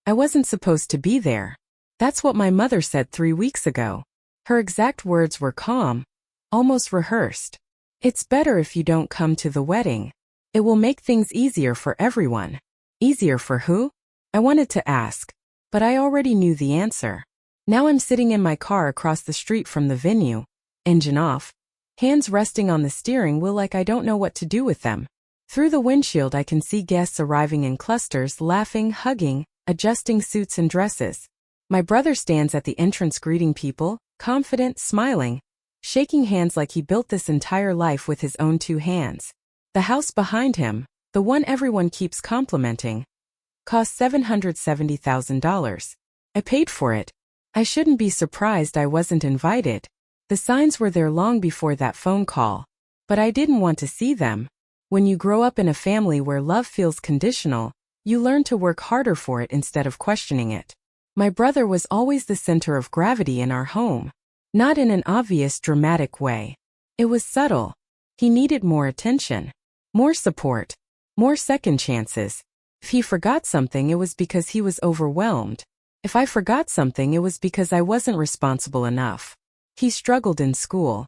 I wasn't supposed to be there. That's what my mother said 3 weeks ago. Her exact words were calm, almost rehearsed. It's better if you don't come to the wedding. It will make things easier for everyone. Easier for who? I wanted to ask, but I already knew the answer. Now I'm sitting in my car across the street from the venue, engine off, hands resting on the steering wheel like I don't know what to do with them. Through the windshield I can see guests arriving in clusters, laughing, hugging, adjusting suits and dresses. My brother stands at the entrance greeting people, confident, smiling, shaking hands like he built this entire life with his own 2 hands. The house behind him, the one everyone keeps complimenting, cost $770,000. I paid for it. I shouldn't be surprised I wasn't invited. The signs were there long before that phone call, but I didn't want to see them. When you grow up in a family where love feels conditional, you learn to work harder for it instead of questioning it. My brother was always the center of gravity in our home. Not in an obvious, dramatic way. It was subtle. He needed more attention, more support, more second chances. If he forgot something, it was because he was overwhelmed. If I forgot something, it was because I wasn't responsible enough. He struggled in school.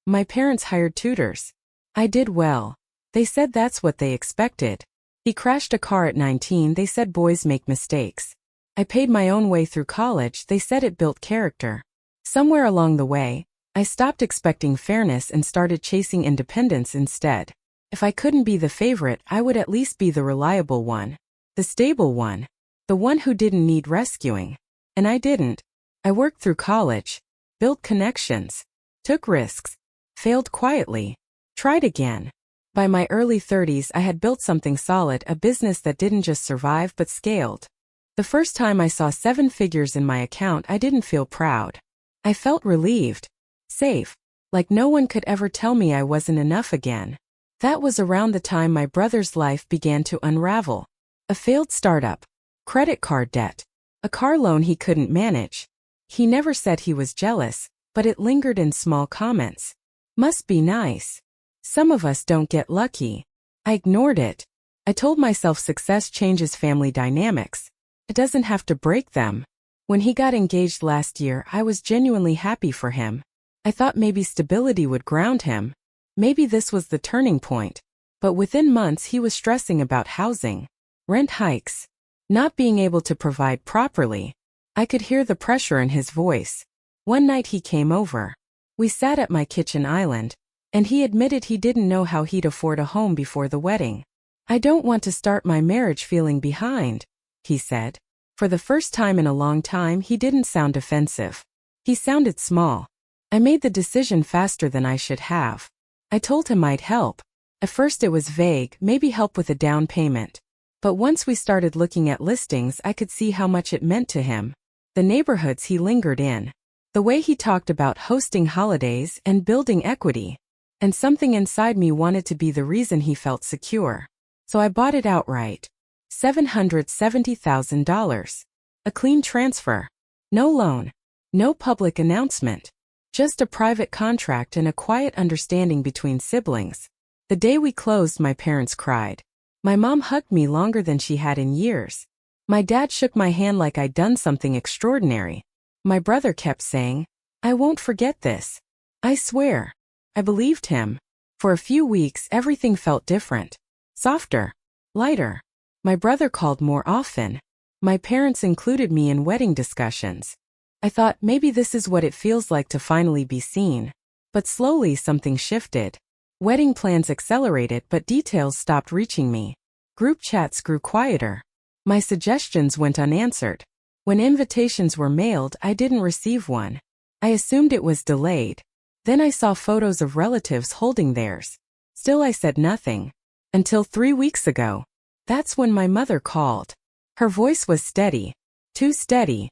My parents hired tutors. I did well. They said that's what they expected. He crashed a car at 19. They said boys make mistakes. I paid my own way through college. They said it built character. Somewhere along the way, I stopped expecting fairness and started chasing independence instead. If I couldn't be the favorite, I would at least be the reliable one, the stable one, the one who didn't need rescuing. And I didn't. I worked through college, built connections, took risks, failed quietly, tried again. By my early 30s, I had built something solid, a business that didn't just survive but scaled. The first time I saw 7 figures in my account, I didn't feel proud. I felt relieved, safe, like no one could ever tell me I wasn't enough again. That was around the time my brother's life began to unravel. A failed startup, credit card debt, a car loan he couldn't manage. He never said he was jealous, but it lingered in small comments. Must be nice. Some of us don't get lucky. I ignored it. I told myself success changes family dynamics. It doesn't have to break them. When he got engaged last year, I was genuinely happy for him. I thought maybe stability would ground him. Maybe this was the turning point. But within months he was stressing about housing, rent hikes, not being able to provide properly. I could hear the pressure in his voice. One night he came over. We sat at my kitchen island, and he admitted he didn't know how he'd afford a home before the wedding. I don't want to start my marriage feeling behind, he said. For the first time in a long time, he didn't sound defensive. He sounded small. I made the decision faster than I should have. I told him I'd help. At first it was vague, maybe help with a down payment. But once we started looking at listings, I could see how much it meant to him. The neighborhoods he lingered in. The way he talked about hosting holidays and building equity. And something inside me wanted to be the reason he felt secure. So I bought it outright. $770,000. A clean transfer. No loan. No public announcement. Just a private contract and a quiet understanding between siblings. The day we closed, my parents cried. My mom hugged me longer than she had in years. My dad shook my hand like I'd done something extraordinary. My brother kept saying, "I won't forget this. I swear." I believed him. For a few weeks, everything felt different. Softer. Lighter. My brother called more often. My parents included me in wedding discussions. I thought maybe this is what it feels like to finally be seen. But slowly something shifted. Wedding plans accelerated, but details stopped reaching me. Group chats grew quieter. My suggestions went unanswered. When invitations were mailed, I didn't receive one. I assumed it was delayed. Then I saw photos of relatives holding theirs. Still I said nothing. Until 3 weeks ago. That's when my mother called. Her voice was steady. Too steady.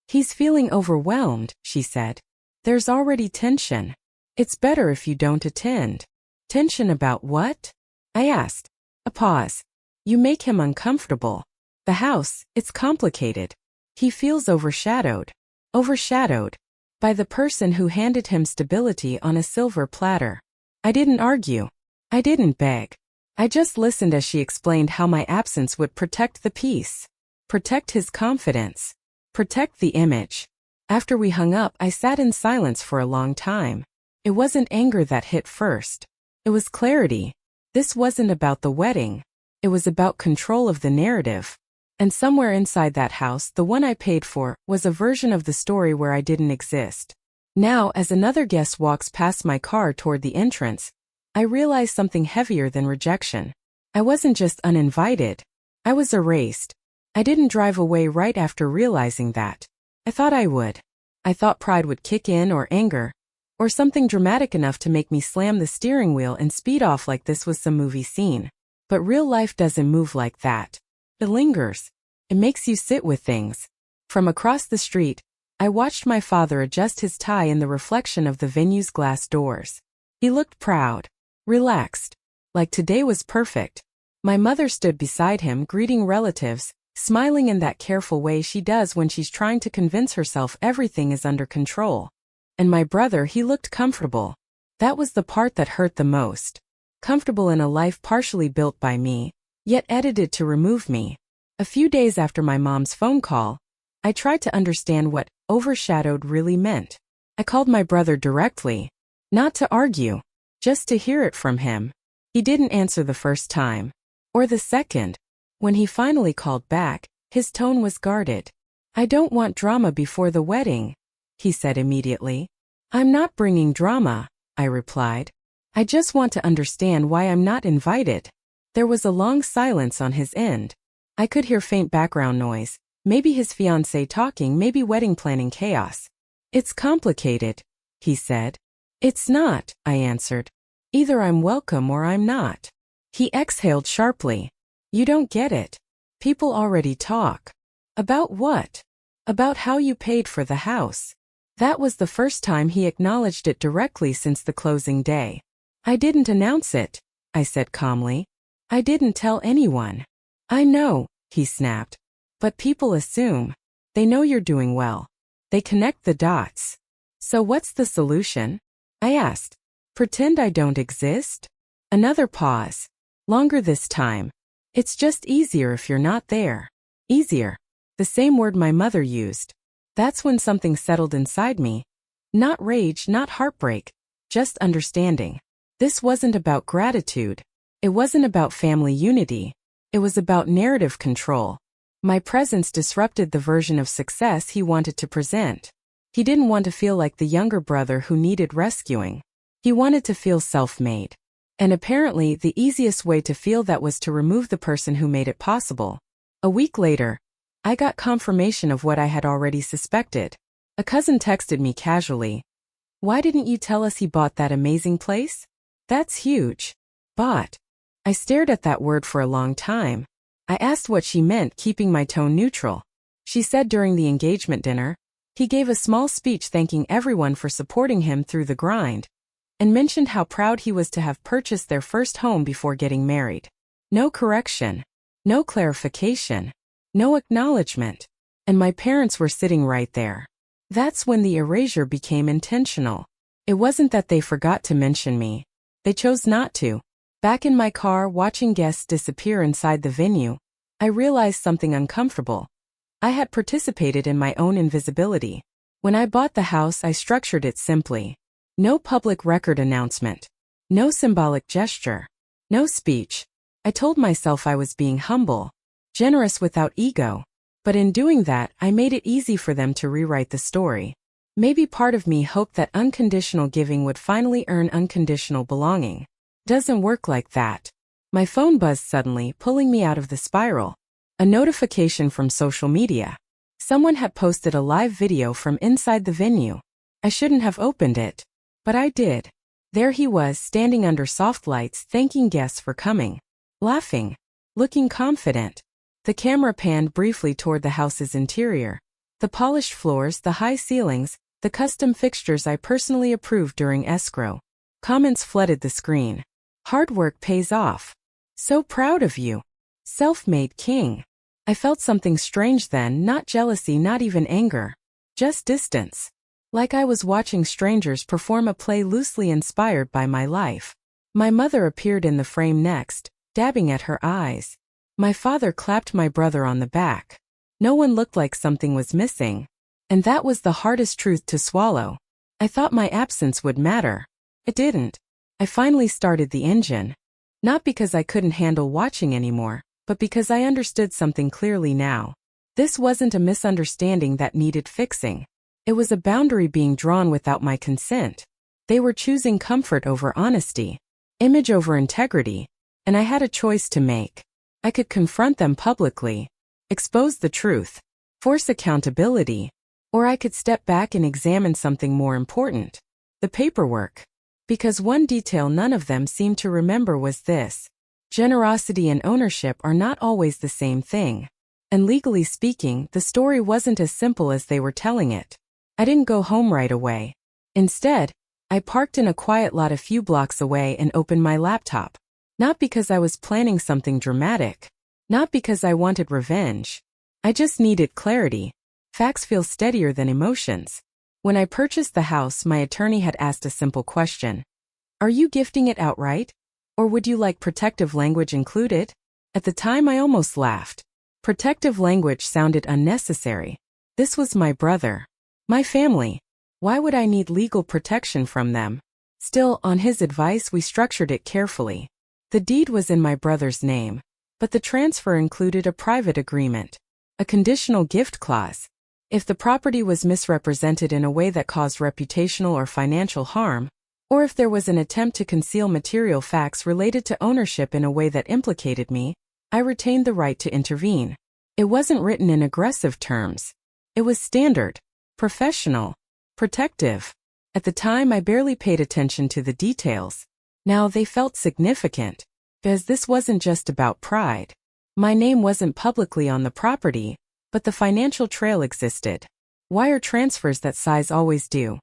"He's feeling overwhelmed," she said. "There's already tension. It's better if you don't attend." "Tension about what?" I asked. A pause. "You make him uncomfortable. The house, it's complicated. He feels overshadowed. Overshadowed. By the person who handed him stability on a silver platter." I didn't argue. I didn't beg. I just listened as she explained how my absence would protect the peace. Protect his confidence. Protect the image. After we hung up, I sat in silence for a long time. It wasn't anger that hit first. It was clarity. This wasn't about the wedding. It was about control of the narrative. And somewhere inside that house, the one I paid for, was a version of the story where I didn't exist. Now, as another guest walks past my car toward the entrance, I realize something heavier than rejection. I wasn't just uninvited. I was erased. I didn't drive away right after realizing that. I thought I would. I thought pride would kick in, or anger, or something dramatic enough to make me slam the steering wheel and speed off like this was some movie scene. But real life doesn't move like that. It lingers. It makes you sit with things. From across the street, I watched my father adjust his tie in the reflection of the venue's glass doors. He looked proud, relaxed, like today was perfect. My mother stood beside him, greeting relatives, smiling in that careful way she does when she's trying to convince herself everything is under control. And my brother, he looked comfortable. That was the part that hurt the most. Comfortable in a life partially built by me, yet edited to remove me. A few days after my mom's phone call, I tried to understand what overshadowed really meant. I called my brother directly, not to argue, just to hear it from him. He didn't answer the first time, or the second. When he finally called back, his tone was guarded. "I don't want drama before the wedding," he said immediately. "I'm not bringing drama," I replied. "I just want to understand why I'm not invited." There was a long silence on his end. I could hear faint background noise, maybe his fiancée talking, maybe wedding planning chaos. "It's complicated," he said. "It's not," I answered. "Either I'm welcome or I'm not." He exhaled sharply. "You don't get it. People already talk." "About what?" "About how you paid for the house." That was the first time he acknowledged it directly since the closing day. "I didn't announce it," I said calmly. "I didn't tell anyone." "I know," he snapped. "But people assume. They know you're doing well. They connect the dots." "So what's the solution?" I asked. "Pretend I don't exist?" Another pause. Longer this time. "It's just easier if you're not there." Easier. The same word my mother used. That's when something settled inside me. Not rage, not heartbreak. Just understanding. This wasn't about gratitude. It wasn't about family unity. It was about narrative control. My presence disrupted the version of success he wanted to present. He didn't want to feel like the younger brother who needed rescuing. He wanted to feel self-made. And apparently, the easiest way to feel that was to remove the person who made it possible. A week later, I got confirmation of what I had already suspected. A cousin texted me casually. "Why didn't you tell us he bought that amazing place?" "That's huge." "Bought." I stared at that word for a long time. I asked what she meant, keeping my tone neutral. She said during the engagement dinner, he gave a small speech thanking everyone for supporting him through the grind, and mentioned how proud he was to have purchased their first home before getting married. No correction. No clarification. No acknowledgement. And my parents were sitting right there. That's when the erasure became intentional. It wasn't that they forgot to mention me. They chose not to. Back in my car, watching guests disappear inside the venue, I realized something uncomfortable. I had participated in my own invisibility. When I bought the house, I structured it simply. No public record announcement. No symbolic gesture. No speech. I told myself I was being humble, generous without ego. But in doing that, I made it easy for them to rewrite the story. Maybe part of me hoped that unconditional giving would finally earn unconditional belonging. Doesn't work like that. My phone buzzed suddenly, pulling me out of the spiral. A notification from social media. Someone had posted a live video from inside the venue. I shouldn't have opened it, but I did. There he was, standing under soft lights, thanking guests for coming. Laughing. Looking confident. The camera panned briefly toward the house's interior. The polished floors, the high ceilings, the custom fixtures I personally approved during escrow. Comments flooded the screen. "Hard work pays off. So proud of you. Self-made king." I felt something strange then, not jealousy, not even anger. Just distance. Like I was watching strangers perform a play loosely inspired by my life. My mother appeared in the frame next, dabbing at her eyes. My father clapped my brother on the back. No one looked like something was missing. And that was the hardest truth to swallow. I thought my absence would matter. It didn't. I finally started the engine. Not because I couldn't handle watching anymore, but because I understood something clearly now. This wasn't a misunderstanding that needed fixing. It was a boundary being drawn without my consent. They were choosing comfort over honesty, image over integrity, and I had a choice to make. I could confront them publicly, expose the truth, force accountability, or I could step back and examine something more important: the paperwork. Because one detail none of them seemed to remember was this: generosity and ownership are not always the same thing. And legally speaking, the story wasn't as simple as they were telling it. I didn't go home right away. Instead, I parked in a quiet lot a few blocks away and opened my laptop. Not because I was planning something dramatic. Not because I wanted revenge. I just needed clarity. Facts feel steadier than emotions. When I purchased the house, my attorney had asked a simple question. Are you gifting it outright? Or would you like protective language included? At the time, I almost laughed. Protective language sounded unnecessary. This was my brother. My family. Why would I need legal protection from them? Still, on his advice, we structured it carefully. The deed was in my brother's name, but the transfer included a private agreement, a conditional gift clause. If the property was misrepresented in a way that caused reputational or financial harm, or if there was an attempt to conceal material facts related to ownership in a way that implicated me, I retained the right to intervene. It wasn't written in aggressive terms. It was standard, professional, protective. At the time, I barely paid attention to the details. Now they felt significant, because this wasn't just about pride. My name wasn't publicly on the property, but the financial trail existed. Wire transfers that size always do.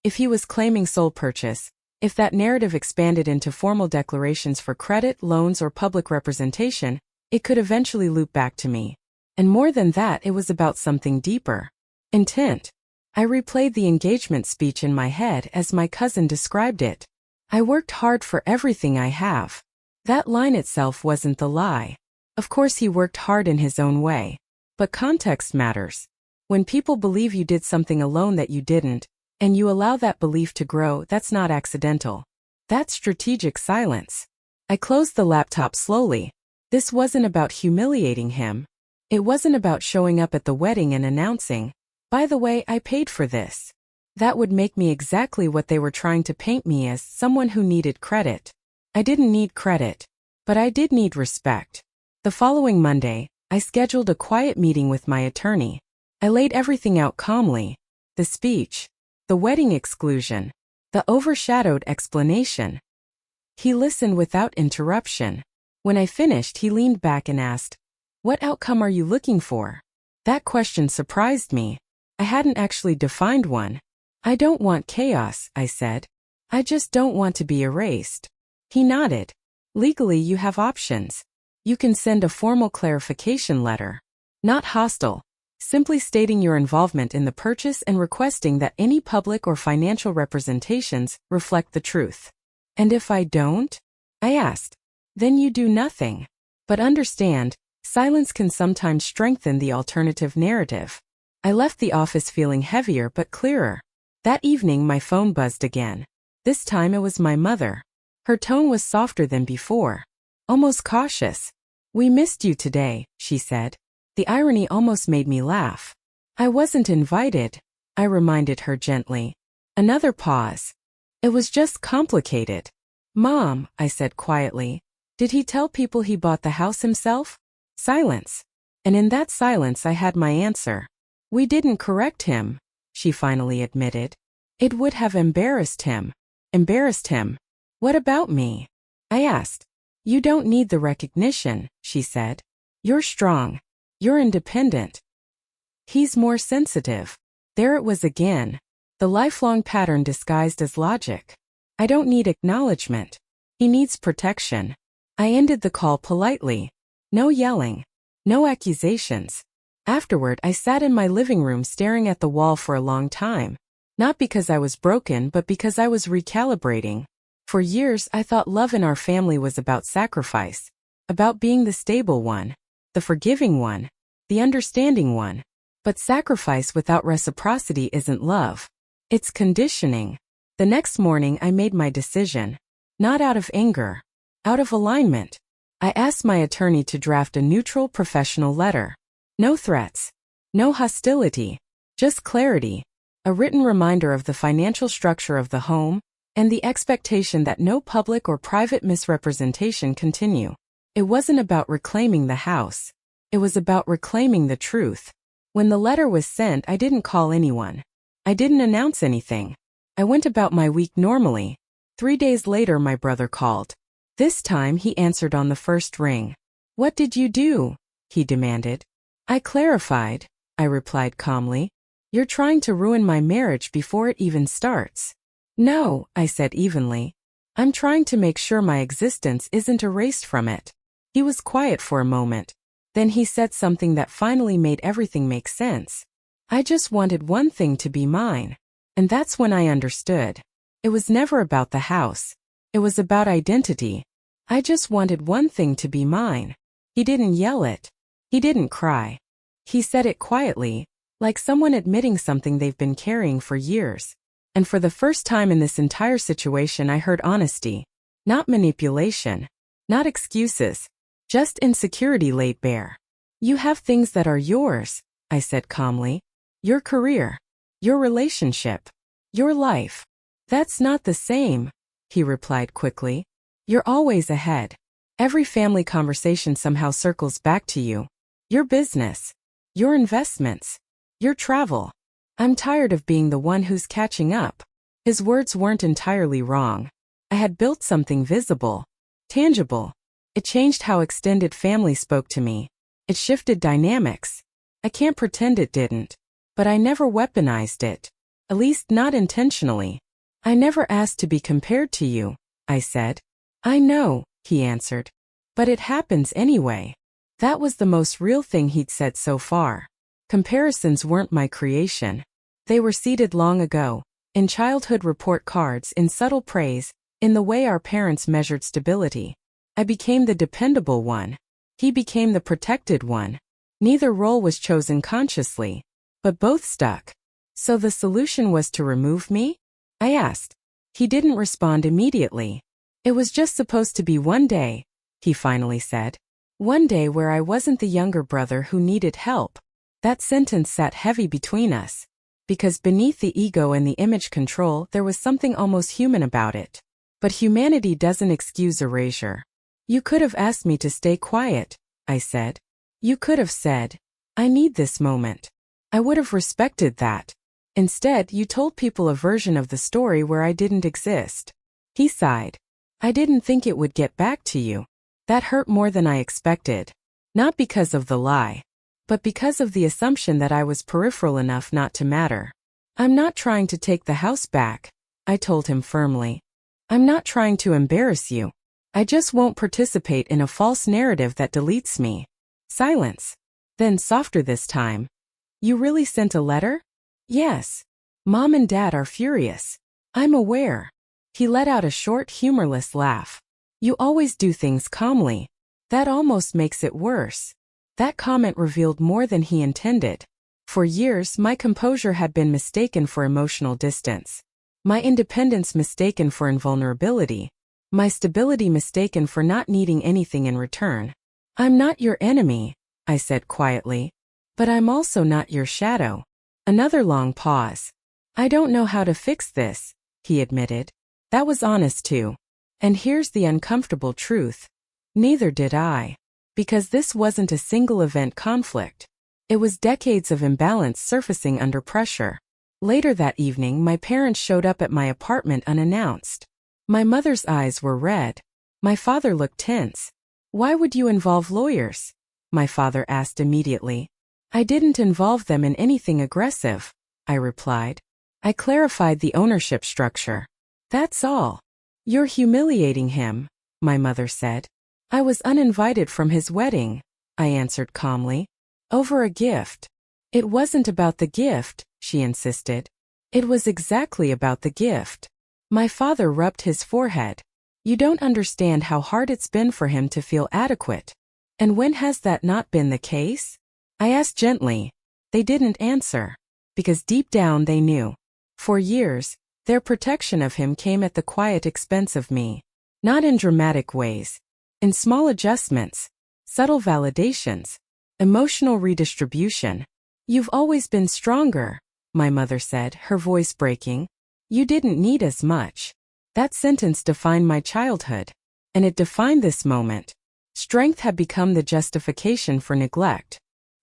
If he was claiming sole purchase, if that narrative expanded into formal declarations for credit, loans, or public representation, it could eventually loop back to me. And more than that, it was about something deeper. Intent. I replayed the engagement speech in my head as my cousin described it. I worked hard for everything I have. That line itself wasn't the lie. Of course, he worked hard in his own way. But context matters. When people believe you did something alone that you didn't, and you allow that belief to grow, that's not accidental. That's strategic silence. I closed the laptop slowly. This wasn't about humiliating him. It wasn't about showing up at the wedding and announcing, "By the way, I paid for this." That would make me exactly what they were trying to paint me as: someone who needed credit. I didn't need credit, but I did need respect. The following Monday, I scheduled a quiet meeting with my attorney. I laid everything out calmly: the speech, the wedding exclusion, the overshadowed explanation. He listened without interruption. When I finished, he leaned back and asked, "What outcome are you looking for?" That question surprised me. I hadn't actually defined one. "I don't want chaos," I said. "I just don't want to be erased." He nodded. "Legally, you have options. You can send a formal clarification letter. Not hostile. Simply stating your involvement in the purchase and requesting that any public or financial representations reflect the truth." "And if I don't?" I asked. "Then you do nothing. But understand, silence can sometimes strengthen the alternative narrative." I left the office feeling heavier but clearer. That evening, my phone buzzed again. This time it was my mother. Her tone was softer than before, almost cautious. "We missed you today," she said. The irony almost made me laugh. "I wasn't invited," I reminded her gently. Another pause. "It was just complicated." "Mom," I said quietly, "did he tell people he bought the house himself?" Silence. And in that silence I had my answer. "We didn't correct him," she finally admitted. "It would have embarrassed him." Embarrassed him? What about me? I asked. "You don't need the recognition," she said. "You're strong. You're independent. He's more sensitive." There it was again. The lifelong pattern disguised as logic. I don't need acknowledgement. He needs protection. I ended the call politely. No yelling. No accusations. Afterward, I sat in my living room staring at the wall for a long time. Not because I was broken, but because I was recalibrating. For years, I thought love in our family was about sacrifice. About being the stable one. The forgiving one. the understanding one. But sacrifice without reciprocity isn't love. It's conditioning. The next morning I made my decision. Not out of anger. Out of alignment. I asked my attorney to draft a neutral professional letter. No threats. No hostility. Just clarity. A written reminder of the financial structure of the home, and the expectation that no public or private misrepresentation continue. It wasn't about reclaiming the house. It was about reclaiming the truth. When the letter was sent, I didn't call anyone. I didn't announce anything. I went about my week normally. 3 days later, my brother called. This time he answered on the first ring. "What did you do?" he demanded. "I clarified," I replied calmly. "You're trying to ruin my marriage before it even starts." "No," I said evenly. "I'm trying to make sure my existence isn't erased from it." He was quiet for a moment. Then he said something that finally made everything make sense. "I just wanted one thing to be mine." And that's when I understood. It was never about the house. It was about identity. I just wanted one thing to be mine. He didn't yell it. He didn't cry. He said it quietly, like someone admitting something they've been carrying for years. And for the first time in this entire situation, I heard honesty. Not manipulation. Not excuses. Just insecurity laid bare. "You have things that are yours," I said calmly. "Your career. Your relationship. Your life." "That's not the same," he replied quickly. "You're always ahead. Every family conversation somehow circles back to you. Your business. Your investments. Your travel. I'm tired of being the one who's catching up." His words weren't entirely wrong. I had built something visible. Tangible. It changed how extended family spoke to me. It shifted dynamics. I can't pretend it didn't. But I never weaponized it. At least not intentionally. "I never asked to be compared to you," I said. "I know," he answered. "But it happens anyway." That was the most real thing he'd said so far. Comparisons weren't my creation. They were seeded long ago, in childhood report cards, in subtle praise, in the way our parents measured stability. I became the dependable one. He became the protected one. Neither role was chosen consciously, but both stuck. "So the solution was to remove me?" I asked. He didn't respond immediately. "It was just supposed to be one day," he finally said. "One day where I wasn't the younger brother who needed help." That sentence sat heavy between us. Because beneath the ego and the image control, there was something almost human about it. But humanity doesn't excuse erasure. "You could have asked me to stay quiet," I said. "You could have said, 'I need this moment.' I would have respected that. Instead, you told people a version of the story where I didn't exist." He sighed. "I didn't think it would get back to you." That hurt more than I expected. Not because of the lie, but because of the assumption that I was peripheral enough not to matter. "I'm not trying to take the house back," I told him firmly. "I'm not trying to embarrass you. I just won't participate in a false narrative that deletes me." Silence. Then softer this time. "You really sent a letter?" "Yes. Mom and Dad are furious." "I'm aware." He let out a short, humorless laugh. "You always do things calmly. That almost makes it worse." That comment revealed more than he intended. For years, my composure had been mistaken for emotional distance. My independence mistaken for invulnerability. My stability mistaken for not needing anything in return. "I'm not your enemy," I said quietly. "But I'm also not your shadow." Another long pause. "I don't know how to fix this," he admitted. That was honest too. And here's the uncomfortable truth. Neither did I. Because this wasn't a single event conflict. It was decades of imbalance surfacing under pressure. Later that evening, my parents showed up at my apartment unannounced. My mother's eyes were red. My father looked tense. "Why would you involve lawyers?" my father asked immediately. "I didn't involve them in anything aggressive," I replied. "I clarified the ownership structure. That's all." "You're humiliating him," my mother said. "I was uninvited from his wedding," I answered calmly. "Over a gift." "It wasn't about the gift," she insisted. "It was exactly about the gift." My father rubbed his forehead. "You don't understand how hard it's been for him to feel adequate. And when has that not been the case?" I asked gently. They didn't answer. Because deep down they knew. For years, their protection of him came at the quiet expense of me. Not in dramatic ways. In small adjustments, subtle validations, emotional redistribution. You've always been stronger, my mother said, her voice breaking. You didn't need as much. That sentence defined my childhood. And it defined this moment. Strength had become the justification for neglect.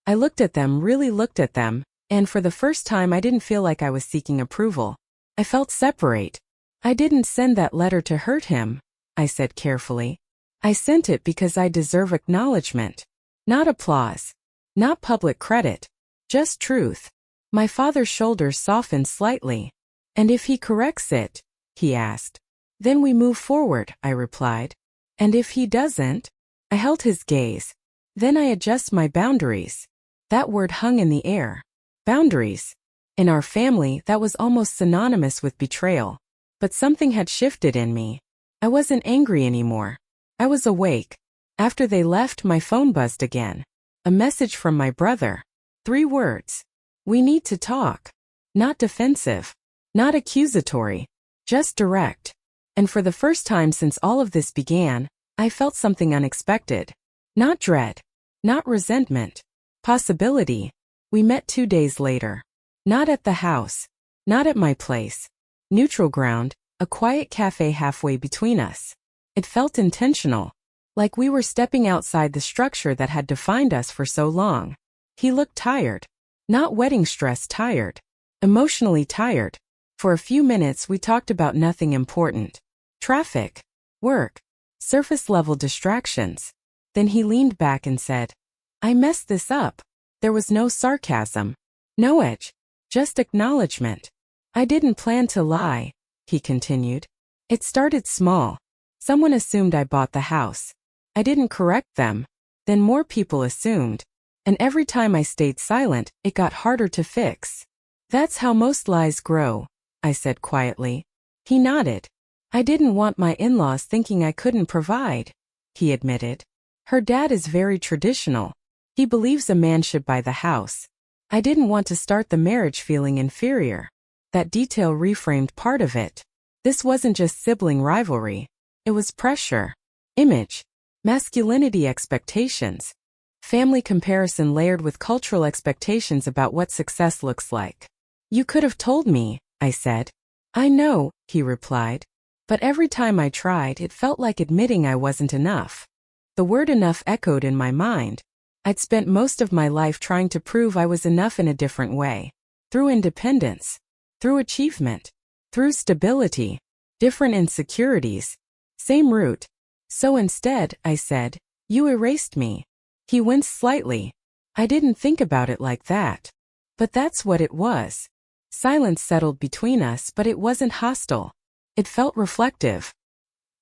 I looked at them, really looked at them, and for the first time I didn't feel like I was seeking approval. I felt separate. I didn't send that letter to hurt him, I said carefully. I sent it because I deserve acknowledgement. Not applause. Not public credit. Just truth. My father's shoulders softened slightly. And if he corrects it? He asked. Then we move forward, I replied. And if he doesn't? I held his gaze. Then I adjust my boundaries. That word hung in the air. Boundaries. In our family, that was almost synonymous with betrayal. But something had shifted in me. I wasn't angry anymore. I was awake. After they left, my phone buzzed again. A message from my brother. 3 words. We need to talk. Not defensive. Not accusatory. Just direct. And for the first time since all of this began, I felt something unexpected. Not dread. Not resentment. Possibility. We met 2 days later. Not at the house. Not at my place. Neutral ground, a quiet cafe halfway between us. It felt intentional. Like we were stepping outside the structure that had defined us for so long. He looked tired. Not wedding stress tired. Emotionally tired. For a few minutes we talked about nothing important. Traffic. Work. Surface-level distractions. Then he leaned back and said, I messed this up. There was no sarcasm. No edge. Just acknowledgement. I didn't plan to lie, he continued. It started small. Someone assumed I bought the house. I didn't correct them. Then more people assumed. And every time I stayed silent, it got harder to fix. That's how most lies grow, I said quietly. He nodded. I didn't want my in-laws thinking I couldn't provide, he admitted. Her dad is very traditional. He believes a man should buy the house. I didn't want to start the marriage feeling inferior. That detail reframed part of it. This wasn't just sibling rivalry. It was pressure. Image. Masculinity expectations. Family comparison layered with cultural expectations about what success looks like. You could have told me, I said. I know, he replied. But every time I tried, it felt like admitting I wasn't enough. The word enough echoed in my mind. I'd spent most of my life trying to prove I was enough in a different way. Through independence. Through achievement. Through stability. Different insecurities. Same route. So instead, I said, you erased me. He winced slightly. I didn't think about it like that. But that's what it was. Silence settled between us, but it wasn't hostile. It felt reflective.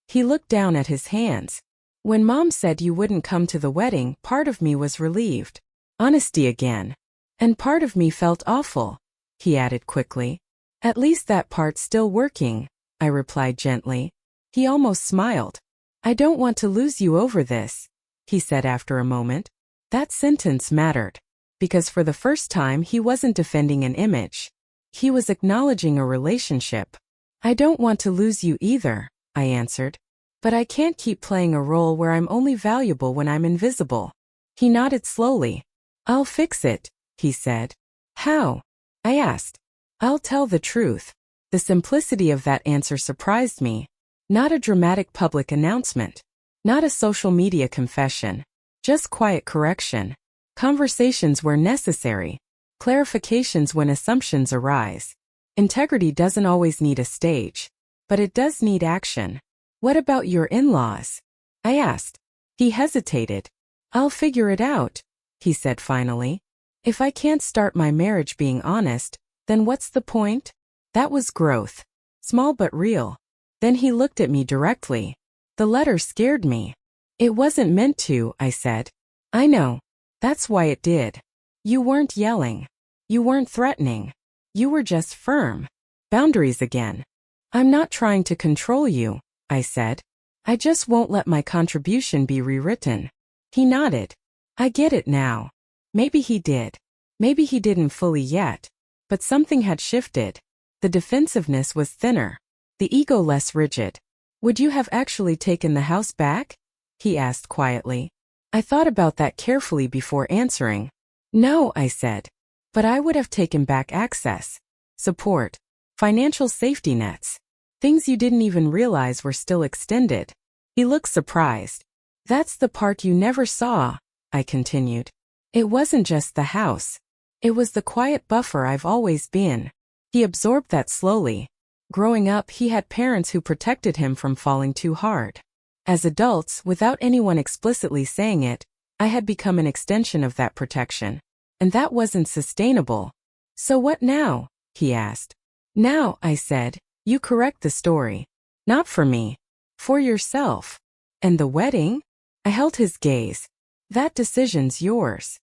He looked down at his hands. When Mom said you wouldn't come to the wedding, part of me was relieved. Honesty again. And part of me felt awful, he added quickly. At least that part's still working, I replied gently. He almost smiled. I don't want to lose you over this, he said after a moment. That sentence mattered. Because for the first time he wasn't defending an image. He was acknowledging a relationship. I don't want to lose you either, I answered. But I can't keep playing a role where I'm only valuable when I'm invisible. He nodded slowly. I'll fix it, he said. How? I asked. I'll tell the truth. The simplicity of that answer surprised me. Not a dramatic public announcement. Not a social media confession. Just quiet correction. Conversations where necessary. Clarifications when assumptions arise. Integrity doesn't always need a stage. But it does need action. What about your in-laws? I asked. He hesitated. I'll figure it out, he said finally. If I can't start my marriage being honest, then what's the point? That was growth. Small but real. Then he looked at me directly. The letter scared me. It wasn't meant to, I said. I know. That's why it did. You weren't yelling. You weren't threatening. You were just firm. Boundaries again. I'm not trying to control you, I said. I just won't let my contribution be rewritten. He nodded. I get it now. Maybe he did. Maybe he didn't fully yet. But something had shifted. The defensiveness was thinner. The ego less rigid. Would you have actually taken the house back? He asked quietly. I thought about that carefully before answering. No, I said. But I would have taken back access, support, financial safety nets. Things you didn't even realize were still extended. He looked surprised. That's the part you never saw, I continued. It wasn't just the house. It was the quiet buffer I've always been. He absorbed that slowly. Growing up, he had parents who protected him from falling too hard. As adults, without anyone explicitly saying it, I had become an extension of that protection. And that wasn't sustainable. So what now? He asked. Now, I said, you correct the story. Not for me. For yourself. And the wedding? I held his gaze. That decision's yours.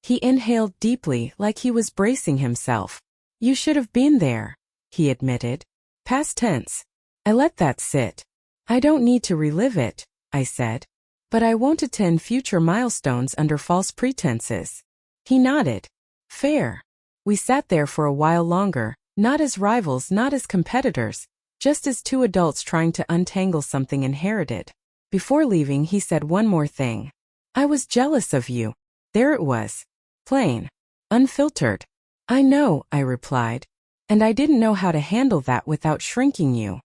He inhaled deeply like he was bracing himself. You should have been there, he admitted. Past tense. I let that sit. I don't need to relive it, I said. But I won't attend future milestones under false pretenses. He nodded. Fair. We sat there for a while longer, not as rivals, not as competitors, just as two adults trying to untangle something inherited. Before leaving, he said one more thing. I was jealous of you. There it was. Plain. Unfiltered. I know, I replied. And I didn't know how to handle that without shrinking you.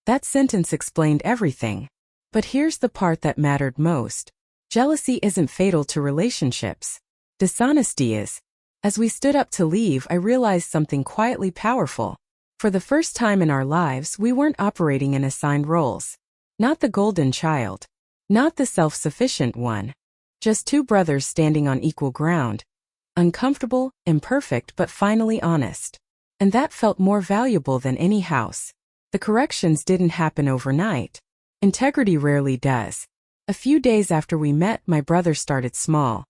That sentence explained everything. But here's the part that mattered most. Jealousy isn't fatal to relationships. Dishonesty is. As we stood up to leave, I realized something quietly powerful. For the first time in our lives, we weren't operating in assigned roles. Not the golden child. Not the self-sufficient one. Just two brothers standing on equal ground. Uncomfortable, imperfect, but finally honest. And that felt more valuable than any house. The corrections didn't happen overnight. Integrity rarely does. A few days after we met, my brother started small.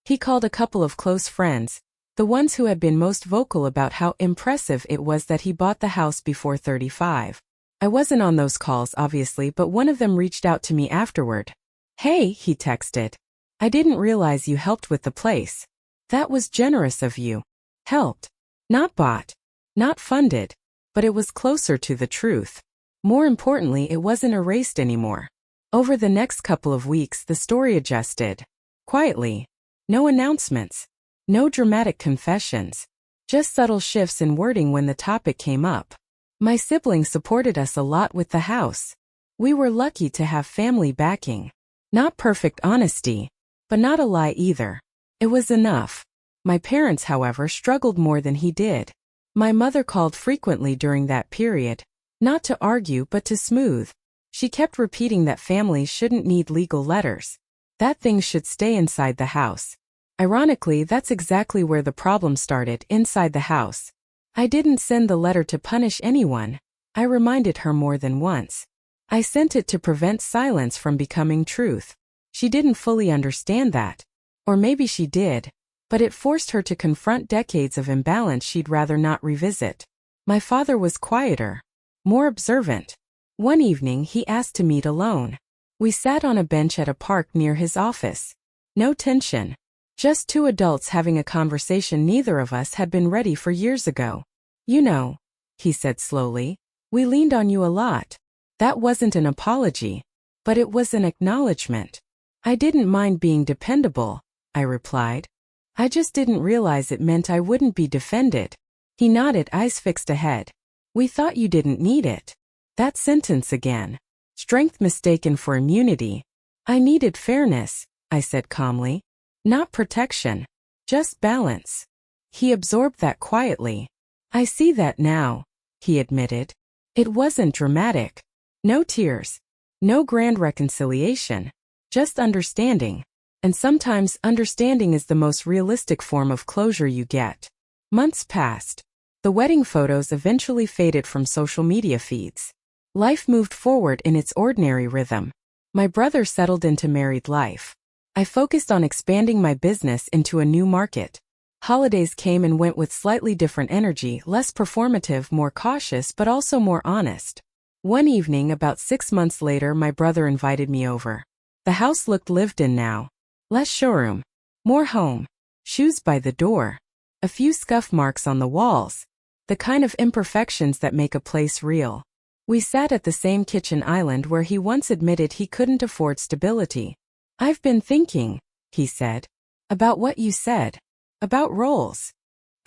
He called a couple of close friends, the ones who had been most vocal about how impressive it was that he bought the house before 35. I wasn't on those calls, obviously, but one of them reached out to me afterward. Hey, he texted. I didn't realize you helped with the place. That was generous of you. Helped. Not bought. Not funded. But it was closer to the truth. More importantly, it wasn't erased anymore. Over the next couple of weeks, the story adjusted. Quietly. No announcements. No dramatic confessions. Just subtle shifts in wording when the topic came up. My siblings supported us a lot with the house. We were lucky to have family backing. Not perfect honesty, but not a lie either. It was enough. My parents, however, struggled more than he did. My mother called frequently during that period, not to argue but to smooth. She kept repeating that families shouldn't need legal letters. That things should stay inside the house. Ironically, that's exactly where the problem started, inside the house. I didn't send the letter to punish anyone. I reminded her more than once. I sent it to prevent silence from becoming truth. She didn't fully understand that. Or maybe she did. But it forced her to confront decades of imbalance she'd rather not revisit. My father was quieter. More observant. One evening, he asked to meet alone. We sat on a bench at a park near his office. No tension. Just two adults having a conversation neither of us had been ready for years ago. You know, he said slowly, we leaned on you a lot. That wasn't an apology. But it was an acknowledgement. I didn't mind being dependable, I replied. I just didn't realize it meant I wouldn't be defended. He nodded, eyes fixed ahead. We thought you didn't need it. That sentence again. Strength mistaken for immunity. I needed fairness, I said calmly. Not protection. Just balance. He absorbed that quietly. I see that now, he admitted. It wasn't dramatic. No tears. No grand reconciliation. Just understanding. And sometimes understanding is the most realistic form of closure you get. Months passed. The wedding photos eventually faded from social media feeds. Life moved forward in its ordinary rhythm. My brother settled into married life. I focused on expanding my business into a new market. Holidays came and went with slightly different energy, less performative, more cautious, but also more honest. One evening, about 6 months later, my brother invited me over. The house looked lived in now. Less showroom. More home. shoes by the door, a few scuff marks on the walls, the kind of imperfections that make a place real. We sat at the same kitchen island where he once admitted he couldn't afford stability. "I've been thinking," he said, "about what you said. About roles."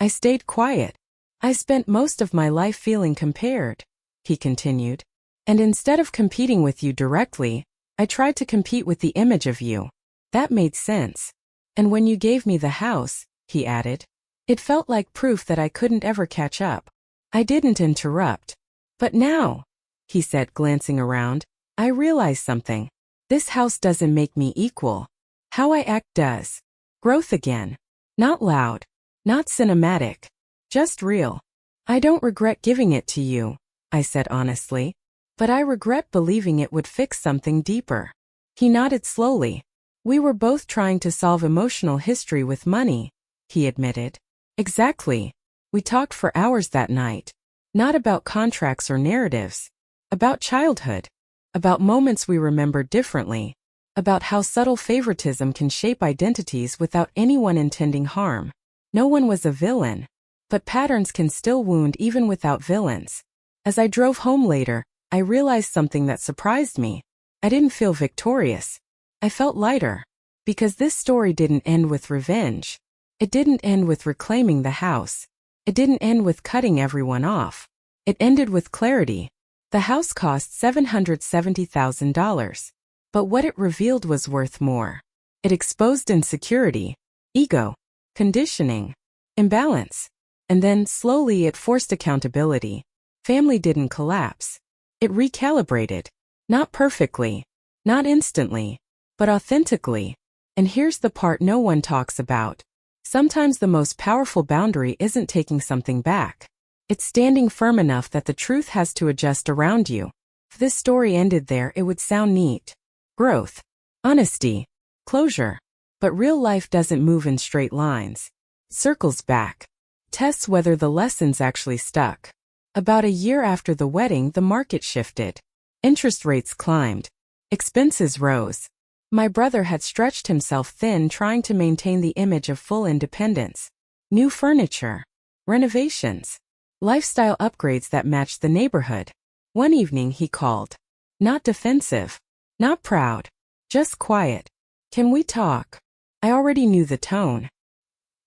I stayed quiet. "I spent most of my life feeling compared," he continued. "And instead of competing with you directly, I tried to compete with the image of you. That made sense. And when you gave me the house," he added, "it felt like proof that I couldn't ever catch up." I didn't interrupt. "But now," he said, glancing around, "I realize something. This house doesn't make me equal. How I act does. Growth again. Not loud, not cinematic, just real. I don't regret giving it to you," I said honestly, "but I regret believing it would fix something deeper." He nodded slowly. "We were both trying to solve emotional history with money," he admitted. "Exactly. We talked for hours that night. Not about contracts or narratives. About childhood. About moments we remembered differently. About how subtle favoritism can shape identities without anyone intending harm. No one was a villain. But patterns can still wound even without villains. As I drove home later, I realized something that surprised me. I didn't feel victorious. I felt lighter. Because this story didn't end with revenge. It didn't end with reclaiming the house. It didn't end with cutting everyone off. It ended with clarity. The house cost $770,000. But what it revealed was worth more. It exposed insecurity, ego, conditioning, imbalance. And then, slowly, it forced accountability. Family didn't collapse. It recalibrated. Not perfectly, not instantly, but authentically. And here's the part no one talks about. Sometimes the most powerful boundary isn't taking something back. It's standing firm enough that the truth has to adjust around you. If this story ended there, it would sound neat. Growth, honesty, closure. But real life doesn't move in straight lines. It circles back. Tests whether the lessons actually stuck. About a year after the wedding, the market shifted. Interest rates climbed. Expenses rose. My brother had stretched himself thin trying to maintain the image of full independence. New furniture, renovations, lifestyle upgrades that matched the neighborhood. One evening he called. Not defensive, not proud, just quiet. "Can we talk?" I already knew the tone.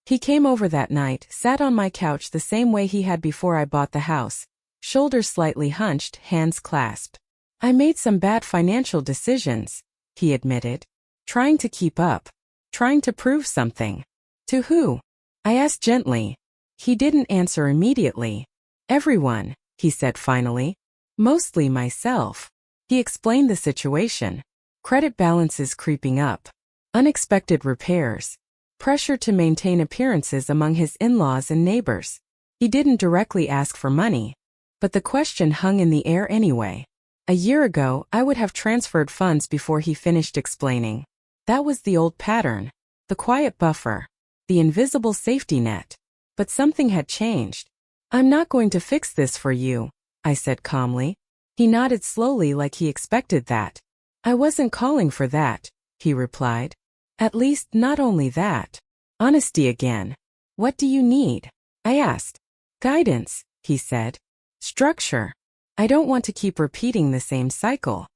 He came over that night, sat on my couch the same way he had before I bought the house, shoulders slightly hunched, hands clasped. "I made some bad financial decisions," he admitted. "Trying to keep up. Trying to prove something." "To who?" I asked gently. He didn't answer immediately. "Everyone," he said finally. "Mostly myself." He explained the situation. Credit balances creeping up. Unexpected repairs. Pressure to maintain appearances among his in-laws and neighbors. He didn't directly ask for money. But the question hung in the air anyway. A year ago, I would have transferred funds before he finished explaining. That was the old pattern. The quiet buffer. The invisible safety net. But something had changed. "I'm not going to fix this for you," I said calmly. He nodded slowly like he expected that. "I wasn't calling for that," he replied. "At least, not only that." Honesty again. "What do you need?" I asked. "Guidance," he said. "Structure. I don't want to keep repeating the same cycle."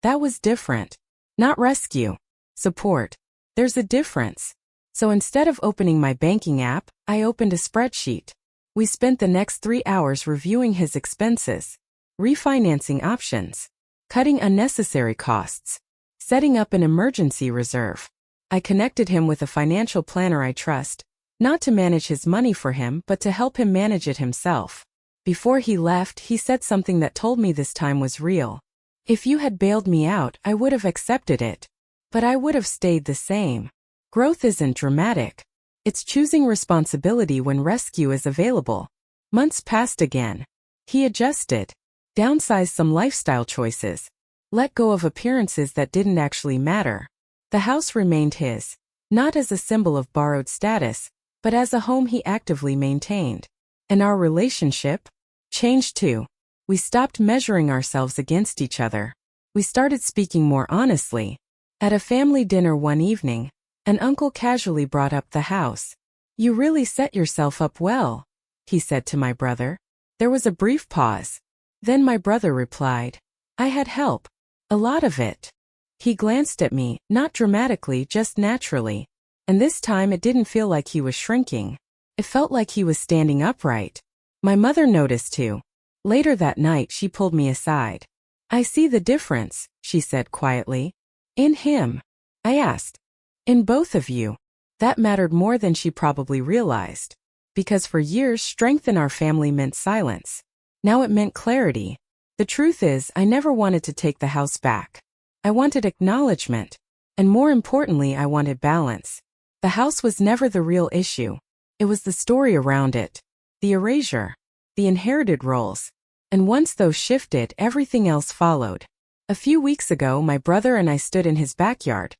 That was different. Not rescue. Support. There's a difference. So instead of opening my banking app, I opened a spreadsheet. We spent the next 3 hours reviewing his expenses, refinancing options, cutting unnecessary costs, setting up an emergency reserve. I connected him with a financial planner I trust, not to manage his money for him but to help him manage it himself. Before he left, he said something that told me this time was real. "If you had bailed me out, I would have accepted it. But I would have stayed the same." Growth isn't dramatic. It's choosing responsibility when rescue is available. Months passed again. He adjusted. Downsized some lifestyle choices. Let go of appearances that didn't actually matter. The house remained his, not as a symbol of borrowed status, but as a home he actively maintained. And our relationship changed too. We stopped measuring ourselves against each other. We started speaking more honestly. At a family dinner one evening, an uncle casually brought up the house. You really set yourself up well, he said to my brother. There was a brief pause. Then my brother replied, I had help. A lot of it. He glanced at me, not dramatically, just naturally. And this time it didn't feel like he was shrinking. It felt like he was standing upright. My mother noticed too. Later that night she pulled me aside. I see the difference, she said quietly. In him. I asked. In both of you. That mattered more than she probably realized. Because for years strength in our family meant silence. Now it meant clarity. The truth is, I never wanted to take the house back. I wanted acknowledgement. And more importantly, I wanted balance. The house was never the real issue. It was the story around it. The erasure. The inherited roles. And once those shifted, everything else followed. A few weeks ago, my brother and I stood in his backyard.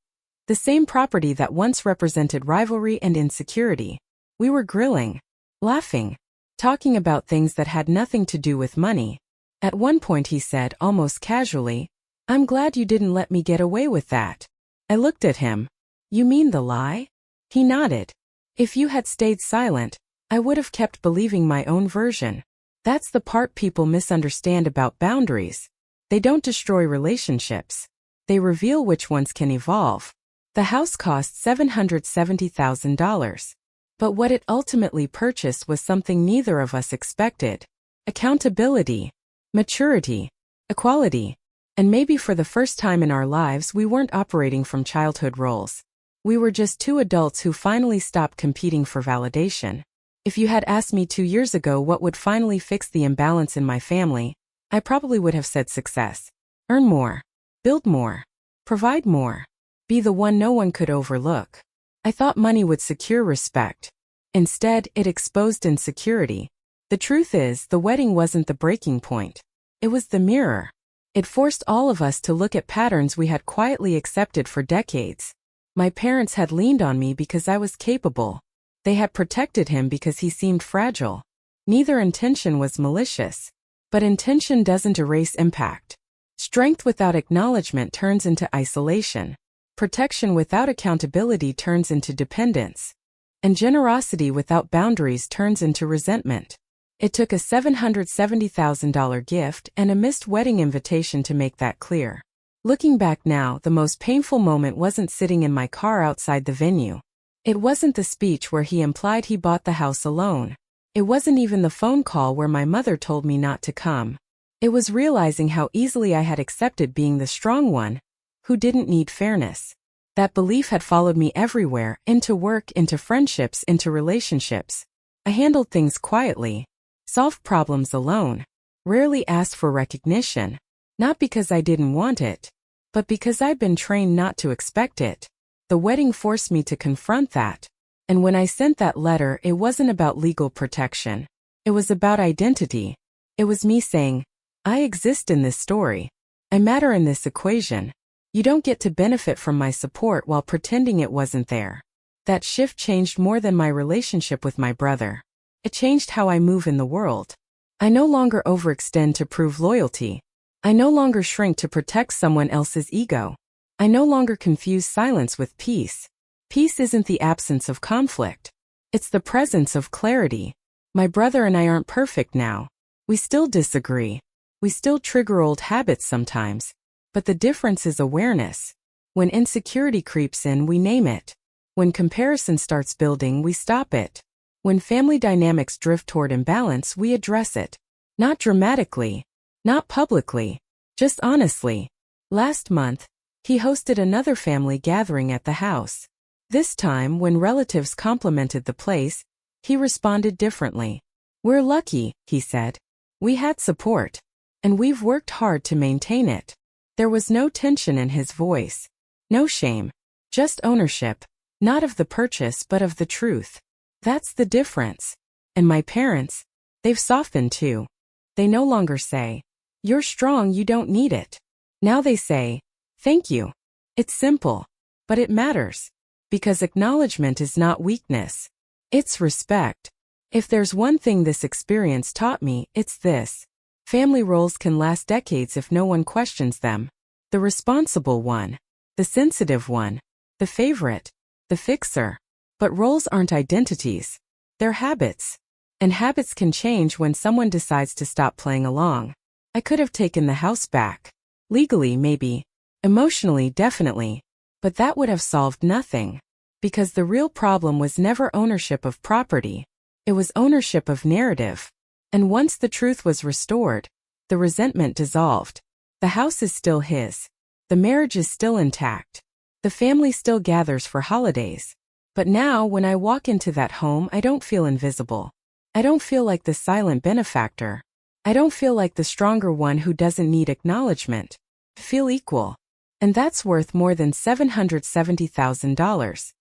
The same property that once represented rivalry and insecurity. We were grilling, laughing, talking about things that had nothing to do with money. At one point he said, almost casually, I'm glad you didn't let me get away with that. I looked at him. You mean the lie? He nodded. If you had stayed silent, I would have kept believing my own version. That's the part people misunderstand about boundaries. They don't destroy relationships. They reveal which ones can evolve. The house cost $770,000. But what it ultimately purchased was something neither of us expected. Accountability, maturity, equality. And maybe for the first time in our lives we weren't operating from childhood roles. We were just two adults who finally stopped competing for validation. If you had asked me 2 years ago what would finally fix the imbalance in my family, I probably would have said success. Earn more. Build more. Provide more. Be the one no one could overlook. I thought money would secure respect. Instead, it exposed insecurity. The truth is, the wedding wasn't the breaking point. It was the mirror. It forced all of us to look at patterns we had quietly accepted for decades. My parents had leaned on me because I was capable. They had protected him because he seemed fragile. Neither intention was malicious. But intention doesn't erase impact. Strength without acknowledgement turns into isolation. Protection without accountability turns into dependence. And generosity without boundaries turns into resentment. It took a $770,000 gift and a missed wedding invitation to make that clear. Looking back now, the most painful moment wasn't sitting in my car outside the venue. It wasn't the speech where he implied he bought the house alone. It wasn't even the phone call where my mother told me not to come. It was realizing how easily I had accepted being the strong one, who didn't need fairness. That belief had followed me everywhere, into work, into friendships, into relationships. I handled things quietly, solved problems alone, rarely asked for recognition, not because I didn't want it, but because I'd been trained not to expect it. The wedding forced me to confront that. And when I sent that letter, it wasn't about legal protection. It was about identity. It was me saying, I exist in this story. I matter in this equation. You don't get to benefit from my support while pretending it wasn't there. That shift changed more than my relationship with my brother. It changed how I move in the world. I no longer overextend to prove loyalty. I no longer shrink to protect someone else's ego. I no longer confuse silence with peace. Peace isn't the absence of conflict. It's the presence of clarity. My brother and I aren't perfect now. We still disagree. We still trigger old habits sometimes. But the difference is awareness. When insecurity creeps in, we name it. When comparison starts building, we stop it. When family dynamics drift toward imbalance, we address it. Not dramatically. Not publicly. Just honestly. Last month, he hosted another family gathering at the house. This time, when relatives complimented the place, he responded differently. We're lucky, he said. We had support. And we've worked hard to maintain it. There was no tension in his voice. No shame. Just ownership. Not of the purchase but of the truth. That's the difference. And my parents, they've softened too. They no longer say, you're strong, you don't need it. Now they say, thank you. It's simple. But it matters. Because acknowledgement is not weakness. It's respect. If there's one thing this experience taught me, it's this. Family roles can last decades if no one questions them. The responsible one. The sensitive one. The favorite. The fixer. But roles aren't identities. They're habits. And habits can change when someone decides to stop playing along. I could have taken the house back. Legally, maybe. Emotionally, definitely. But that would have solved nothing. Because the real problem was never ownership of property. It was ownership of narrative. And once the truth was restored, the resentment dissolved. The house is still his. The marriage is still intact. The family still gathers for holidays. But now, when I walk into that home, I don't feel invisible. I don't feel like the silent benefactor. I don't feel like the stronger one who doesn't need acknowledgement. I feel equal. And that's worth more than $770,000.